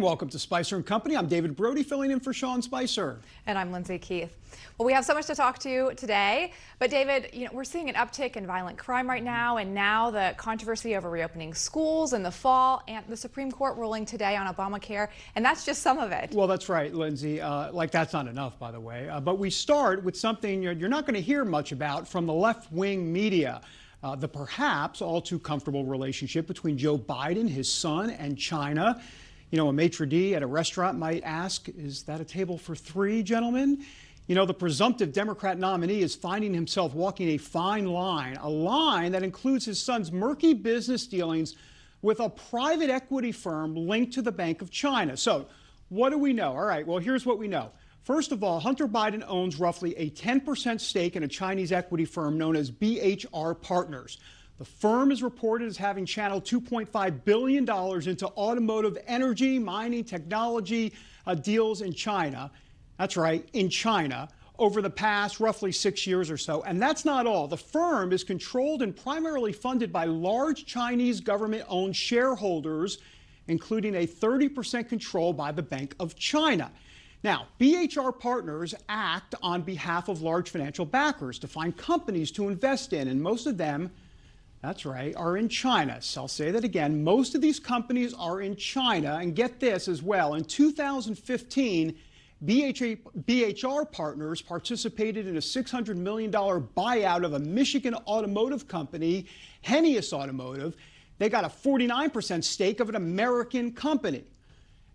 welcome to Spicer & Company. I'm David Brody, filling in for Sean Spicer. And I'm Lindsay Keith. Well, we have so much to talk to today, but David, we're seeing an uptick in violent crime right now, and now the controversy over reopening schools in the fall, and the Supreme Court ruling today on Obamacare, and that's just some of it. Well, that's right, Lindsay. That's not enough, by the way. But we start with something you're not going to hear much about from the left-wing media. The perhaps all too comfortable relationship between Joe Biden, his son, and China. A maitre d' at a restaurant might ask, is that a table for three, gentlemen? The presumptive Democrat nominee is finding himself walking a fine line, a line that includes his son's murky business dealings with a private equity firm linked to the Bank of China. So what do we know? All right, well, here's what we know. First of all, Hunter Biden owns roughly a 10% stake in a Chinese equity firm known as BHR Partners. The firm is reported as having channeled $2.5 billion into automotive, energy, mining, technology deals in China. That's right, in China, over the past roughly 6 years or so. And that's not all. The firm is controlled and primarily funded by large Chinese government-owned shareholders, including a 30% control by the Bank of China. Now, BHR Partners act on behalf of large financial backers to find companies to invest in, and most of them, that's right, are in China. So I'll say that again. Most of these companies are in China. And get this as well. In 2015, BHR Partners participated in a $600 million buyout of a Michigan automotive company, Hennius Automotive. They got a 49% stake of an American company.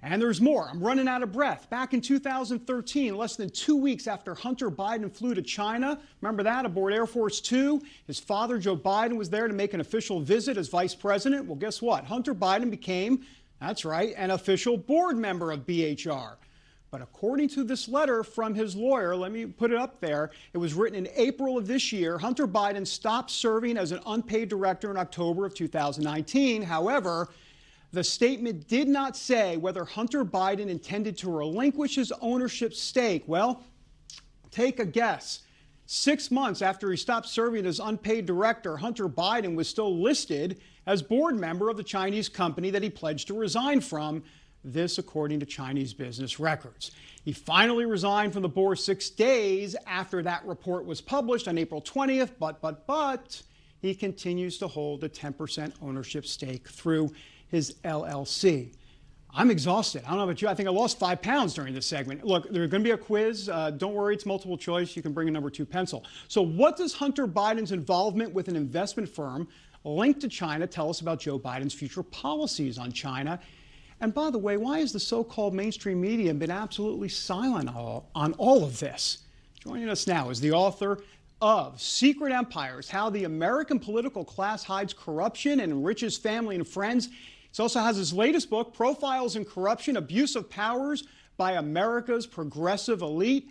And there's more. I'm running out of breath. Back in 2013, less than 2 weeks after Hunter Biden flew to China, remember that, aboard Air Force Two? His father, Joe Biden, was there to make an official visit as vice president. Well, guess what? Hunter Biden became, that's right, an official board member of BHR. But according to this letter from his lawyer, let me put it up there, it was written in April of this year. Hunter Biden stopped serving as an unpaid director in October of 2019. However, the statement did not say whether Hunter Biden intended to relinquish his ownership stake. Well, take a guess. 6 months after he stopped serving as unpaid director, Hunter Biden was still listed as board member of the Chinese company that he pledged to resign from. This according to Chinese business records. He finally resigned from the board 6 days after that report was published on April 20th, but he continues to hold a 10% ownership stake through his LLC. I'm exhausted. I don't know about you. I think I lost 5 pounds during this segment. Look, there's going to be a quiz. Don't worry, it's multiple choice. You can bring a number 2 pencil. So what does Hunter Biden's involvement with an investment firm linked to China tell us about Joe Biden's future policies on China? And by the way, why has the so-called mainstream media been absolutely silent on all of this? Joining us now is the author of Secret Empires, How the American Political Class Hides Corruption and Enriches Family and Friends. He also has his latest book, Profiles in Corruption, Abuse of Powers by America's Progressive Elite.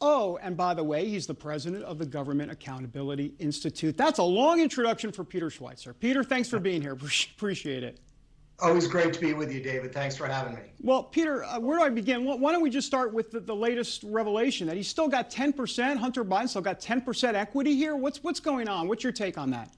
Oh, and by the way, he's the president of the Government Accountability Institute. That's a long introduction for Peter Schweizer. Peter, thanks for being here. Appreciate it. Always great to be with you, David. Thanks for having me. Well, Peter, where do I begin? Why don't we just start with the latest revelation that he's still got 10%, Hunter Biden still got 10% equity here? What's going on? What's your take on that?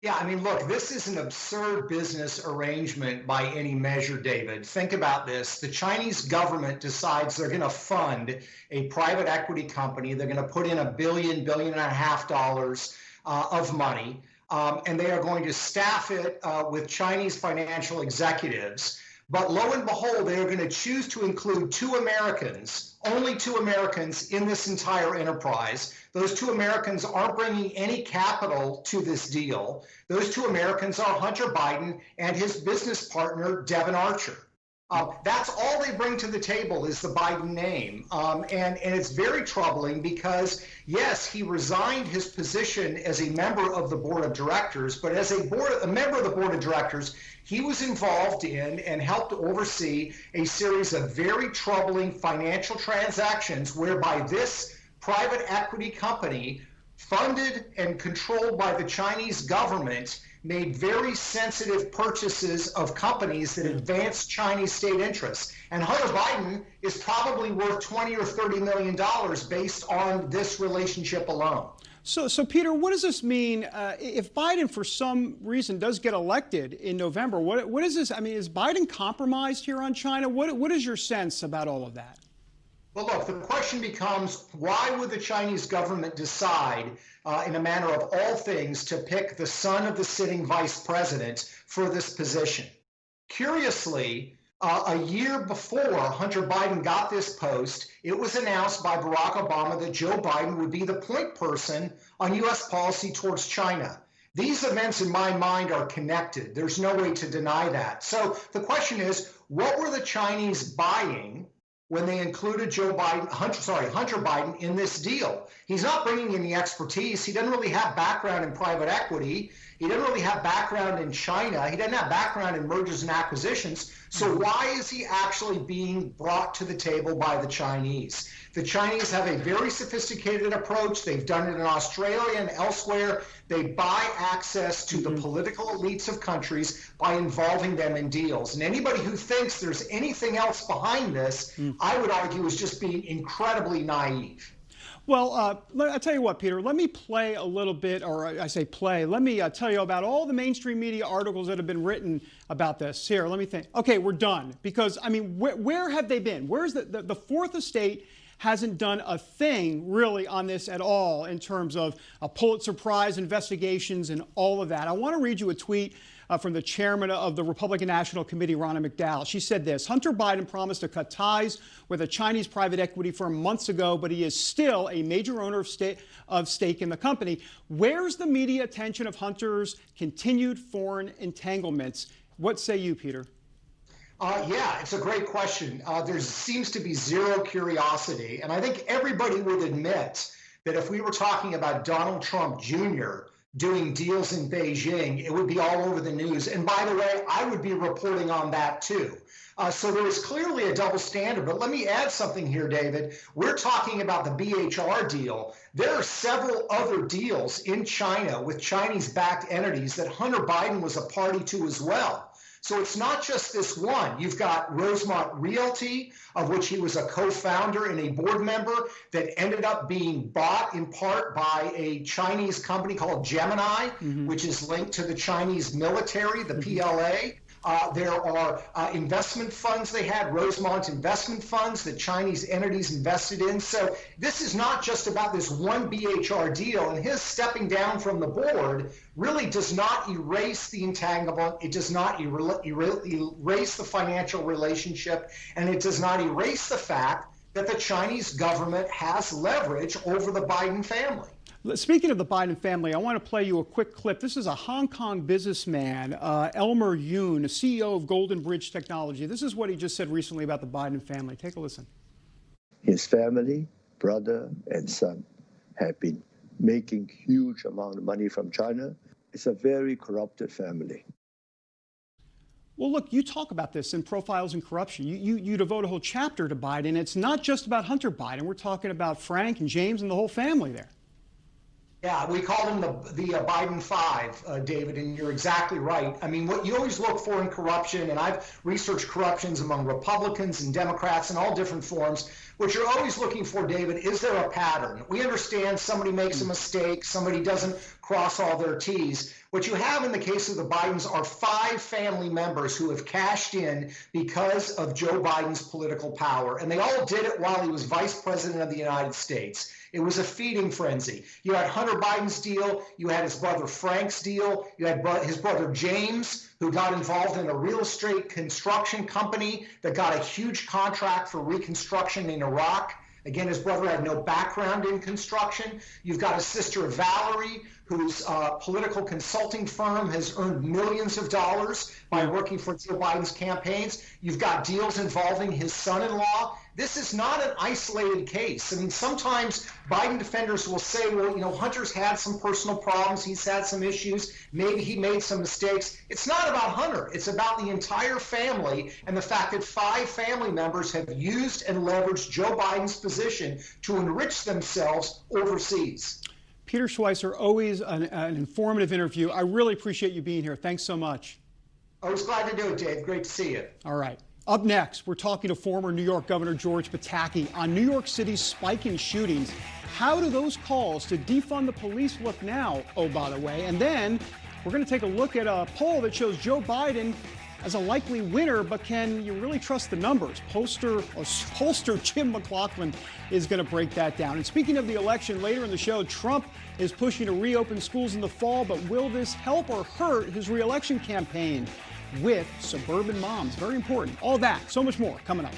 Yeah, I mean, look, this is an absurd business arrangement by any measure, David. Think about this. The Chinese government decides they're going to fund a private equity company. They're going to put in $1 billion, $1.5 billion of money. And they are going to staff it with Chinese financial executives. But lo and behold, they are going to choose to include 2 Americans, only 2 Americans in this entire enterprise. Those 2 Americans aren't bringing any capital to this deal. Those 2 Americans are Hunter Biden and his business partner, Devon Archer. That's all they bring to the table is the Biden name. And it's very troubling because, yes, he resigned his position as a member of the board of directors, but as a member of the board of directors, he was involved in and helped oversee a series of very troubling financial transactions whereby this private equity company, funded and controlled by the Chinese government, made very sensitive purchases of companies that advance Chinese state interests. And Hunter Biden is probably worth $20 or $30 million based on this relationship alone. So Peter, what does this mean if Biden, for some reason, does get elected in November? What is this? I mean, is Biden compromised here on China? What is your sense about all of that? Well, look, the question becomes, why would the Chinese government decide, in a manner of all things, to pick the son of the sitting vice president for this position? Curiously, a year before Hunter Biden got this post, it was announced by Barack Obama that Joe Biden would be the point person on U.S. policy towards China. These events, in my mind, are connected. There's no way to deny that. So the question is, what were the Chinese buying when they included Hunter Biden in this deal? He's not bringing any expertise. He doesn't really have background in private equity. He doesn't really have background in China. He doesn't have background in mergers and acquisitions. So why is he actually being brought to the table by the Chinese? The Chinese have a very sophisticated approach. They've done it in Australia and elsewhere. They buy access to the political elites of countries by involving them in deals. And anybody who thinks there's anything else behind this, I would argue, is just being incredibly naive. Well, I'll tell you what, Peter, let me play a little bit, or I say play, let me tell you about all the mainstream media articles that have been written about this. Here, let me think. Okay, we're done. Because, I mean, where have they been? Where's the Fourth Estate hasn't done a thing really on this at all in terms of Pulitzer Prize investigations and all of that. I want to read you a tweet from the chairman of the Republican National Committee, Ronna McDowell. She said this: Hunter Biden promised to cut ties with a Chinese private equity firm months ago, but he is still a major owner of stake in the company. Where's the media attention of Hunter's continued foreign entanglements? What say you, Peter? Yeah, it's a great question. There seems to be zero curiosity. And I think everybody would admit that if we were talking about Donald Trump Jr. doing deals in Beijing, it would be all over the news. And by the way, I would be reporting on that too. So there is clearly a double standard. But let me add something here, David. We're talking about the BHR deal. There are several other deals in China with Chinese-backed entities that Hunter Biden was a party to as well. So it's not just this one. You've got Rosemont Realty, of which he was a co-founder and a board member, that ended up being bought in part by a Chinese company called Gemini, which is linked to the Chinese military, the PLA. There are investment funds they had, Rosemont investment funds that Chinese entities invested in. So this is not just about this one BHR deal, and his stepping down from the board really does not erase the entanglement. It does not erase the financial relationship, and it does not erase the fact that the Chinese government has leverage over the Biden family. Speaking of the Biden family, I want to play you a quick clip. This is a Hong Kong businessman, Elmer Yoon, CEO of Golden Bridge Technology. This is what he just said recently about the Biden family. Take a listen. His family, brother and son, have been making huge amount of money from China. It's a very corrupted family. Well, look, you talk about this in Profiles in Corruption. You devote a whole chapter to Biden. It's not just about Hunter Biden. We're talking about Frank and James and the whole family there. Yeah, we call them the Biden Five, David, and you're exactly right. I mean, what you always look for in corruption, and I've researched corruptions among Republicans and Democrats in all different forms, what you're always looking for, David, is there a pattern? We understand somebody makes a mistake, somebody doesn't cross all their T's. What you have in the case of the Bidens are 5 family members who have cashed in because of Joe Biden's political power, and they all did it while he was vice president of the United States. It was a feeding frenzy. You had Hunter Biden's deal, you had his brother Frank's deal, you had his brother James, who got involved in a real estate construction company that got a huge contract for reconstruction in Iraq. Again, his brother had no background in construction. You've got his sister Valerie, whose political consulting firm has earned millions of dollars by working for Joe Biden's campaigns. You've got deals involving his son-in-law. This is not an isolated case. I mean, sometimes Biden defenders will say, well, you know, Hunter's had some personal problems. He's had some issues. Maybe he made some mistakes. It's not about Hunter. It's about the entire family and the fact that 5 family members have used and leveraged Joe Biden's position to enrich themselves overseas. Peter Schweizer, always an informative interview. I really appreciate you being here. Thanks so much. I was glad to do it, Dave. Great to see you. All right. Up next, we're talking to former New York Governor George Pataki on New York City's spiking shootings How do those calls to defund the police look now, oh, by the way? And then we're going to take a look at a poll that shows Joe Biden as a likely winner, but can you really trust the numbers? Pollster Jim McLaughlin is going to break that down. And speaking of the election, later in the show, Trump is pushing to reopen schools in the fall, but will this help or hurt his reelection campaign with suburban moms? Very important. All that, so much more coming up.